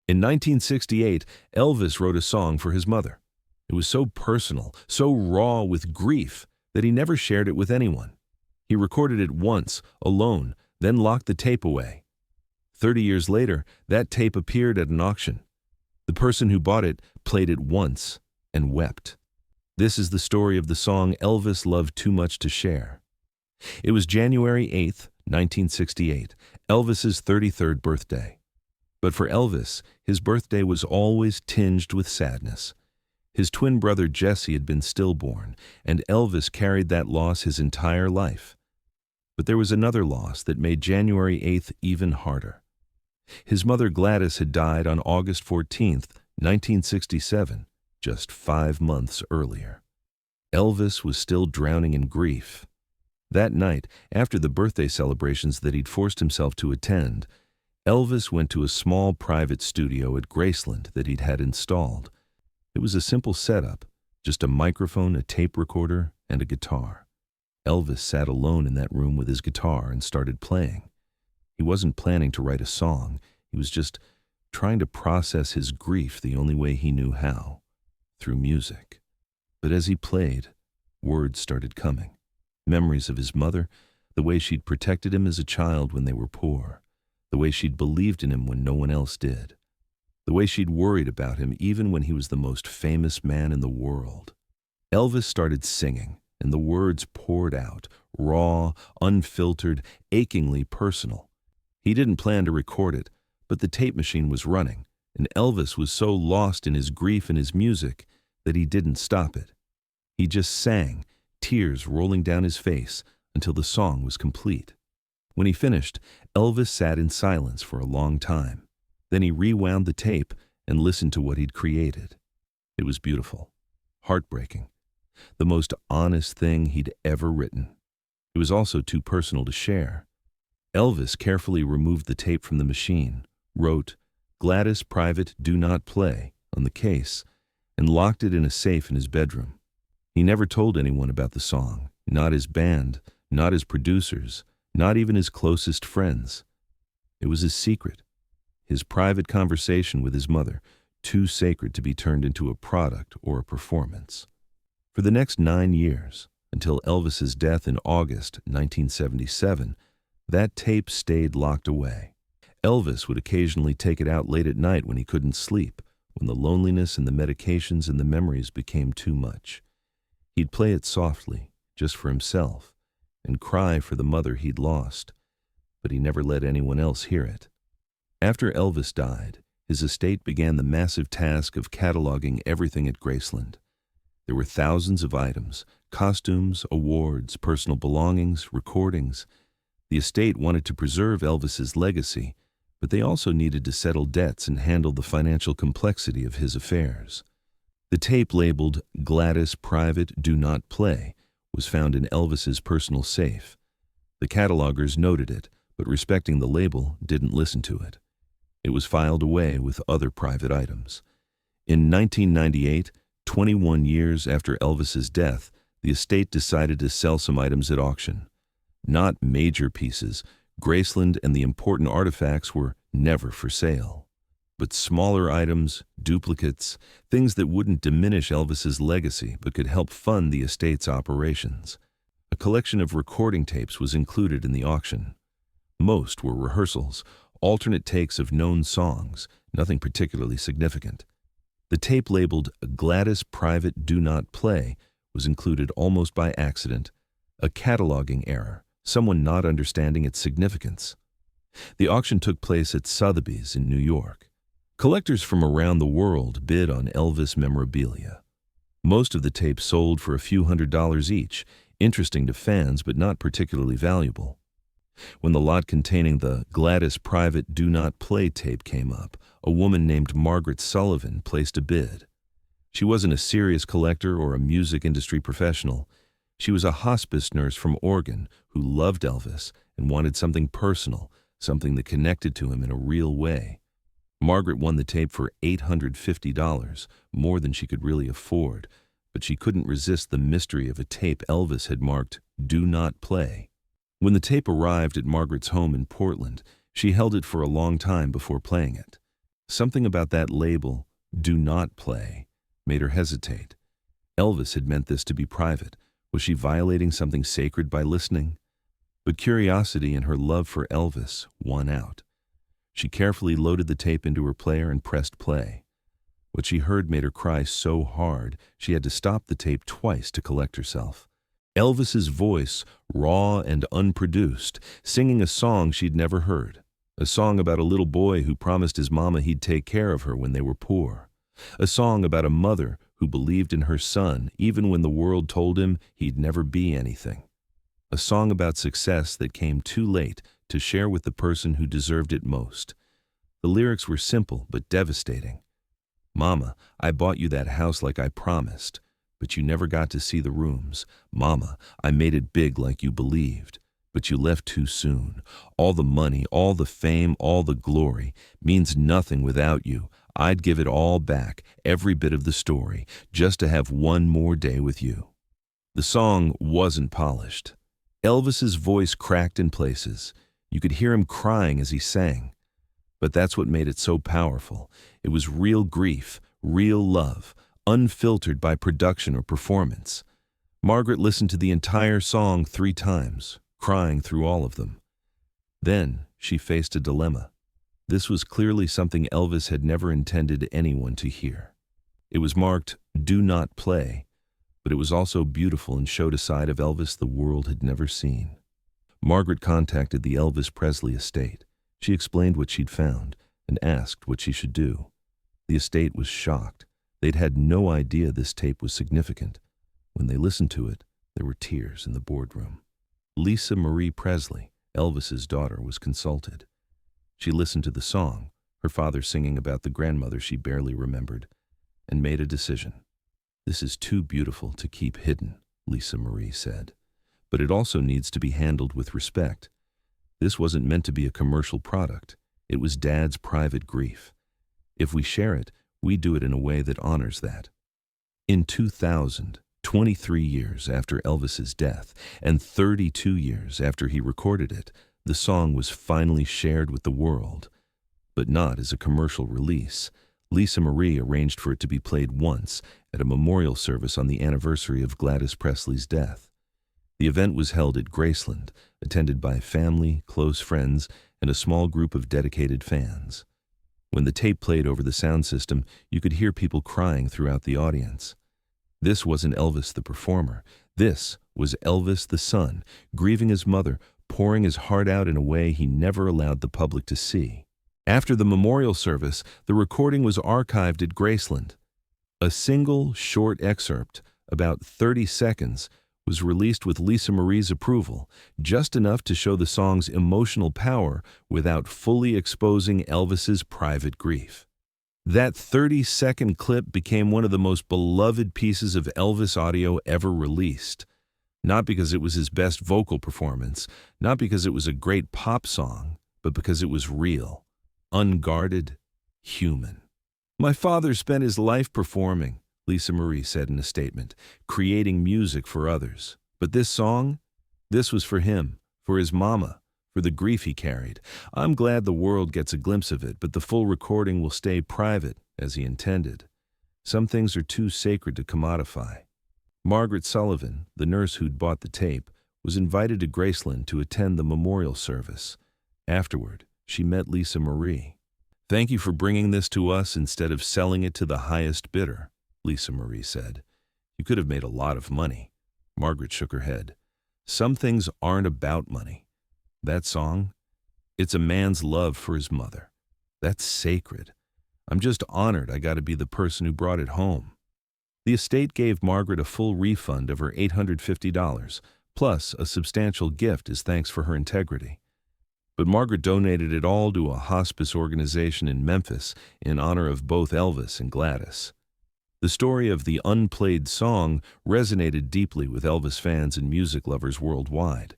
In 1968, Elvis wrote a song for his mother. It was so personal, so raw with grief, that he never shared it with anyone. He recorded it once, alone, then locked the tape away. 30 years later, that tape appeared at an auction. The person who bought it played it once and wept. This is the story of the song Elvis loved too much to share. It was January 8, 1968, Elvis's 33rd birthday. But for Elvis, his birthday was always tinged with sadness. His twin brother Jesse had been stillborn, and Elvis carried that loss his entire life. But there was another loss that made January 8th even harder. His mother Gladys had died on August 14, 1967, just 5 months earlier. Elvis was still drowning in grief. That night, after the birthday celebrations that he'd forced himself to attend, Elvis went to a small private studio at Graceland that he'd had installed. It was a simple setup, just a microphone, a tape recorder, and a guitar. Elvis sat alone in that room with his guitar and started playing. He wasn't planning to write a song. He was just trying to process his grief the only way he knew how, through music. But as he played, words started coming. Memories of his mother, the way she'd protected him as a child when they were poor, the way she'd believed in him when no one else did, the way she'd worried about him even when he was the most famous man in the world. Elvis started singing, and the words poured out, raw, unfiltered, achingly personal. He didn't plan to record it, but the tape machine was running, and Elvis was so lost in his grief and his music that he didn't stop it. He just sang, tears rolling down his face, until the song was complete. When he finished, Elvis sat in silence for a long time. Then he rewound the tape and listened to what he'd created. It was beautiful, heartbreaking, the most honest thing he'd ever written. It was also too personal to share. Elvis carefully removed the tape from the machine, wrote, "Gladys Private Do Not Play," on the case, and locked it in a safe in his bedroom. He never told anyone about the song, not his band, not his producers, not even his closest friends. It was his secret, his private conversation with his mother, too sacred to be turned into a product or a performance. For the next 9 years, until Elvis's death in August 1977, that tape stayed locked away. Elvis would occasionally take it out late at night when he couldn't sleep, when the loneliness and the medications and the memories became too much. He'd play it softly, just for himself, and cry for the mother he'd lost, but he never let anyone else hear it. After Elvis died, his estate began the massive task of cataloging everything at Graceland. There were thousands of items, costumes, awards, personal belongings, recordings. The estate wanted to preserve Elvis's legacy, but they also needed to settle debts and handle the financial complexity of his affairs. The tape labeled "Gladys Private Do Not Play" was found in Elvis's personal safe. The catalogers noted it, but respecting the label, didn't listen to it. It was filed away with other private items. In 1998, 21 years after Elvis's death, the estate decided to sell some items at auction. Not major pieces, Graceland and the important artifacts were never for sale. But smaller items, duplicates, things that wouldn't diminish Elvis's legacy but could help fund the estate's operations. A collection of recording tapes was included in the auction. Most were rehearsals, alternate takes of known songs, nothing particularly significant. The tape labeled "Gladys Private Do Not Play" was included almost by accident, a cataloging error, someone not understanding its significance. The auction took place at Sotheby's in New York. Collectors from around the world bid on Elvis memorabilia. Most of the tapes sold for a few $100s each, interesting to fans but not particularly valuable. When the lot containing the "Gladys Private Do Not Play" tape came up, a woman named Margaret Sullivan placed a bid. She wasn't a serious collector or a music industry professional. She was a hospice nurse from Oregon who loved Elvis and wanted something personal, something that connected to him in a real way. Margaret won the tape for $850, more than she could really afford, but she couldn't resist the mystery of a tape Elvis had marked "Do Not Play." When the tape arrived at Margaret's home in Portland, she held it for a long time before playing it. Something about that label, "Do Not Play," made her hesitate. Elvis had meant this to be private. Was she violating something sacred by listening? But curiosity and her love for Elvis won out. She carefully loaded the tape into her player and pressed play. What she heard made her cry so hard she had to stop the tape twice to collect herself. Elvis's voice, raw and unproduced, singing a song she'd never heard. A song about a little boy who promised his mama he'd take care of her when they were poor. A song about a mother who believed in her son even when the world told him he'd never be anything. A song about success that came too late to share with the person who deserved it most. The lyrics were simple but devastating. "Mama, I bought you that house like I promised, but you never got to see the rooms. Mama, I made it big like you believed, but you left too soon. All the money, all the fame, all the glory means nothing without you. I'd give it all back, every bit of the story, just to have one more day with you." The song wasn't polished. Elvis's voice cracked in places. You could hear him crying as he sang. But that's what made it so powerful. It was real grief, real love, unfiltered by production or performance. Margaret listened to the entire song 3 times, crying through all of them. Then she faced a dilemma. This was clearly something Elvis had never intended anyone to hear. It was marked, "Do Not Play," but it was also beautiful and showed a side of Elvis the world had never seen. Margaret contacted the Elvis Presley estate. She explained what she'd found and asked what she should do. The estate was shocked. They'd had no idea this tape was significant. When they listened to it, there were tears in the boardroom. Lisa Marie Presley, Elvis's daughter, was consulted. She listened to the song, her father singing about the grandmother she barely remembered, and made a decision. "This is too beautiful to keep hidden," Lisa Marie said. "But it also needs to be handled with respect. This wasn't meant to be a commercial product. It was Dad's private grief. If we share it, we do it in a way that honors that." In 2000, 23 years after Elvis's death and 32 years after he recorded it, the song was finally shared with the world. But not as a commercial release. Lisa Marie arranged for it to be played once at a memorial service on the anniversary of Gladys Presley's death. The event was held at Graceland, attended by family, close friends, and a small group of dedicated fans. When the tape played over the sound system, you could hear people crying throughout the audience. This wasn't Elvis the performer. This was Elvis the son, grieving his mother, pouring his heart out in a way he never allowed the public to see. After the memorial service, the recording was archived at Graceland. A single, short excerpt, about 30 seconds, was released with Lisa Marie's approval, just enough to show the song's emotional power without fully exposing Elvis's private grief. That 30-second clip became one of the most beloved pieces of Elvis audio ever released. Not because it was his best vocal performance, not because it was a great pop song, but because it was real, unguarded, human. "My father spent his life performing," Lisa Marie said in a statement, "creating music for others. But this song? This was for him, for his mama, for the grief he carried. I'm glad the world gets a glimpse of it, but the full recording will stay private, as he intended. Some things are too sacred to commodify." Margaret Sullivan, the nurse who'd bought the tape, was invited to Graceland to attend the memorial service. Afterward, she met Lisa Marie. "Thank you for bringing this to us instead of selling it to the highest bidder," Lisa Marie said. "You could have made a lot of money." Margaret shook her head. "Some things aren't about money. That song, it's a man's love for his mother. That's sacred. I'm just honored I got to be the person who brought it home." The estate gave Margaret a full refund of her $850, plus a substantial gift as thanks for her integrity. But Margaret donated it all to a hospice organization in Memphis in honor of both Elvis and Gladys. The story of the unplayed song resonated deeply with Elvis fans and music lovers worldwide.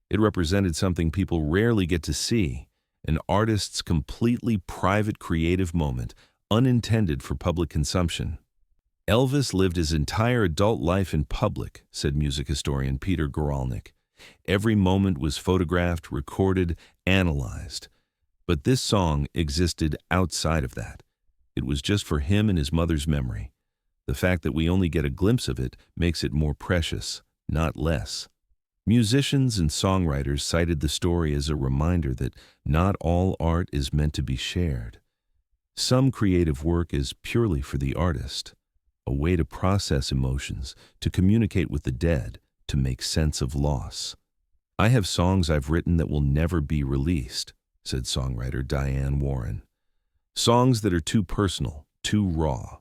It represented something people rarely get to see, an artist's completely private creative moment, unintended for public consumption. "Elvis lived his entire adult life in public," said music historian Peter Goralnik. "Every moment was photographed, recorded, analyzed. But this song existed outside of that. It was just for him and his mother's memory. The fact that we only get a glimpse of it makes it more precious, not less. Musicians and songwriters cited the story as a reminder that not all art is meant to be shared. Some creative work is purely for the artist, a way to process emotions, to communicate with the dead, to make sense of loss. "I have songs I've written that will never be released," said songwriter Diane Warren. Songs that are too personal, too raw.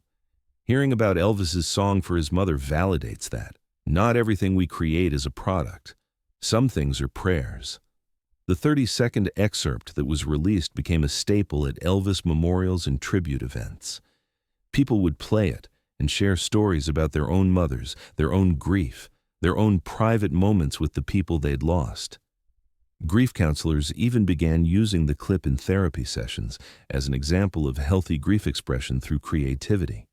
Hearing about Elvis's song for his mother validates that. Not everything we create is a product. Some things are prayers. The 30-second excerpt that was released became a staple at Elvis memorials and tribute events. People would play it and share stories about their own mothers, their own grief, their own private moments with the people they'd lost. Grief counselors even began using the clip in therapy sessions as an example of healthy grief expression through creativity.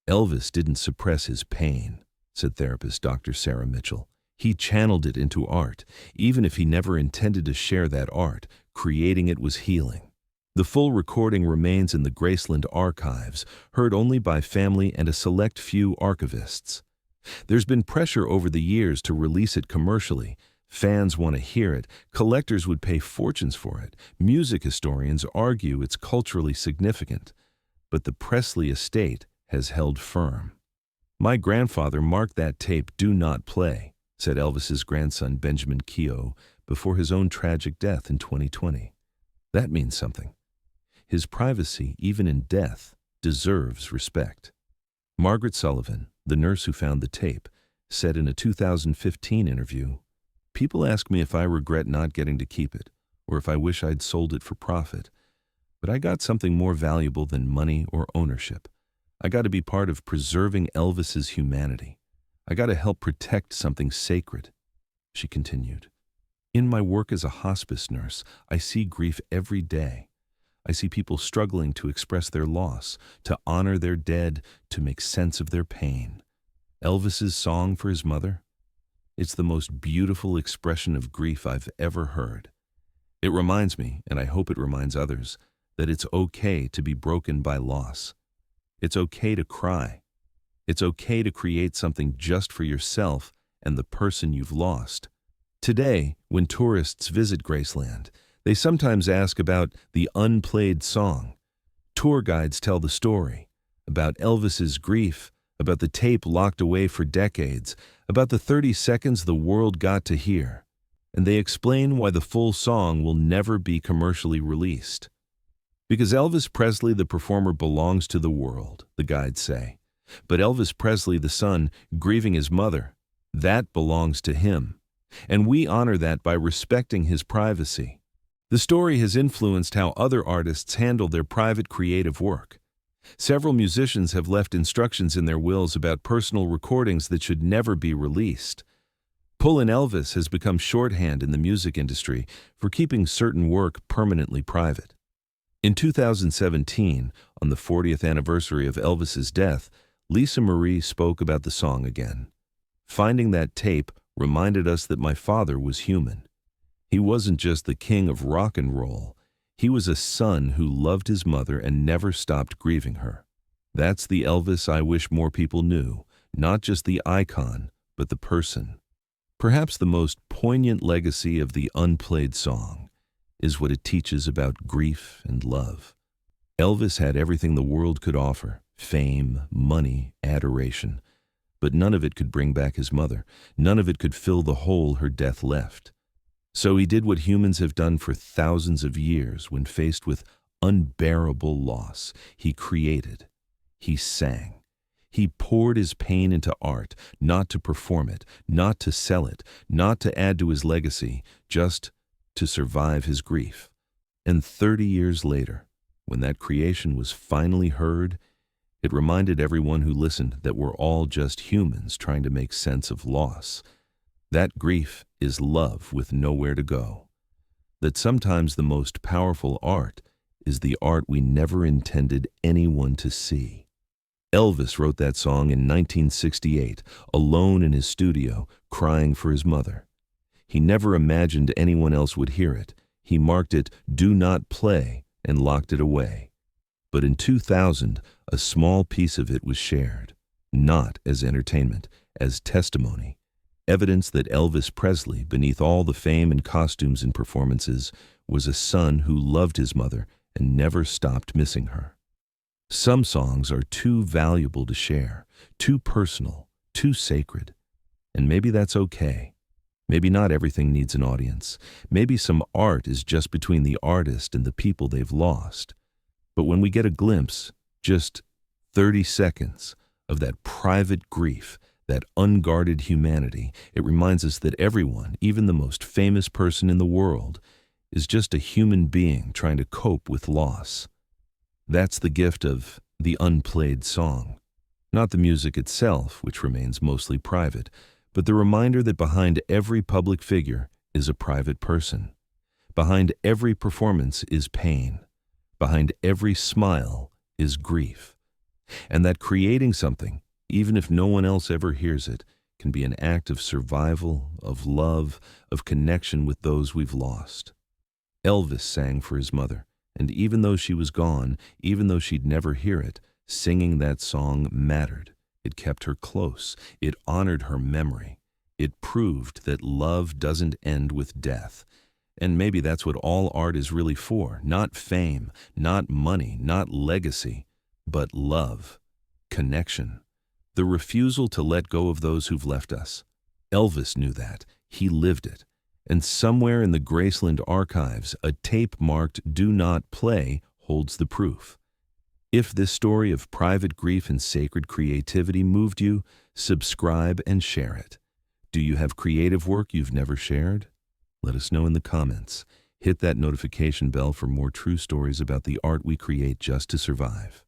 "Elvis didn't suppress his pain," said therapist Dr. Sarah Mitchell. "He channeled it into art. Even if he never intended to share that art, creating it was healing." The full recording remains in the Graceland archives, heard only by family and a select few archivists. There's been pressure over the years to release it commercially. Fans want to hear it. Collectors would pay fortunes for it. Music historians argue it's culturally significant. But the Presley estate has held firm. "My grandfather marked that tape 'Do Not Play,'" said Elvis's grandson Benjamin Keogh before his own tragic death in 2020. That means something. His privacy, even in death, deserves respect. Margaret Sullivan, the nurse who found the tape, said in a 2015 interview, "People ask me if I regret not getting to keep it, or if I wish I'd sold it for profit. But I got something more valuable than money or ownership. I got to be part of preserving Elvis's humanity. I got to help protect something sacred." She continued, "In my work as a hospice nurse, I see grief every day. I see people struggling to express their loss, to honor their dead, to make sense of their pain. Elvis's song for his mother? It's the most beautiful expression of grief I've ever heard. It reminds me, and I hope it reminds others, that it's okay to be broken by loss. It's okay to cry. It's okay to create something just for yourself and the person you've lost." Today, when tourists visit Graceland, they sometimes ask about the unplayed song. Tour guides tell the story about Elvis's grief, about the tape locked away for decades, about the 30 seconds the world got to hear. And they explain why the full song will never be commercially released. Because Elvis Presley, the performer, belongs to the world, the guides say. But Elvis Presley, the son, grieving his mother, that belongs to him. And we honor that by respecting his privacy. The story has influenced how other artists handle their private creative work. Several musicians have left instructions in their wills about personal recordings that should never be released. Pullin' Elvis has become shorthand in the music industry for keeping certain work permanently private. In 2017, on the 40th anniversary of Elvis's death, Lisa Marie spoke about the song again. "Finding that tape reminded us that my father was human. He wasn't just the king of rock and roll. He was a son who loved his mother and never stopped grieving her. That's the Elvis I wish more people knew, not just the icon, but the person." Perhaps the most poignant legacy of the unplayed song is what it teaches about grief and love. Elvis had everything the world could offer: fame, money, adoration. But none of it could bring back his mother. None of it could fill the hole her death left. So he did what humans have done for thousands of years when faced with unbearable loss. He created. He sang. He poured his pain into art, not to perform it, not to sell it, not to add to his legacy, just to survive his grief. And 30 years later, when that creation was finally heard, it reminded everyone who listened that we're all just humans trying to make sense of loss. That grief is love with nowhere to go. That sometimes the most powerful art is the art we never intended anyone to see. Elvis wrote that song in 1968, alone in his studio, crying for his mother. He never imagined anyone else would hear it. He marked it "Do Not Play" and locked it away. But in 2000, a small piece of it was shared, not as entertainment, as testimony, evidence that Elvis Presley, beneath all the fame and costumes and performances, was a son who loved his mother and never stopped missing her. Some songs are too valuable to share, too personal, too sacred. And maybe that's okay. Maybe not everything needs an audience. Maybe some art is just between the artist and the people they've lost. But when we get a glimpse, just 30 seconds, of that private grief, that unguarded humanity, it reminds us that everyone, even the most famous person in the world, is just a human being trying to cope with loss. That's the gift of the unplayed song. Not the music itself, which remains mostly private, but the reminder that behind every public figure is a private person. Behind every performance is pain. Behind every smile is grief. And that creating something, even if no one else ever hears it, can be an act of survival, of love, of connection with those we've lost. Elvis sang for his mother, and even though she was gone, even though she'd never hear it, singing that song mattered. It kept her close. It honored her memory. It proved that love doesn't end with death. And maybe that's what all art is really for. Not fame, not money, not legacy, but love, connection, the refusal to let go of those who've left us. Elvis knew that. He lived it. And somewhere in the Graceland archives, a tape marked "Do Not Play" holds the proof. If this story of private grief and sacred creativity moved you, subscribe and share it. Do you have creative work you've never shared? Let us know in the comments. Hit that notification bell for more true stories about the art we create just to survive.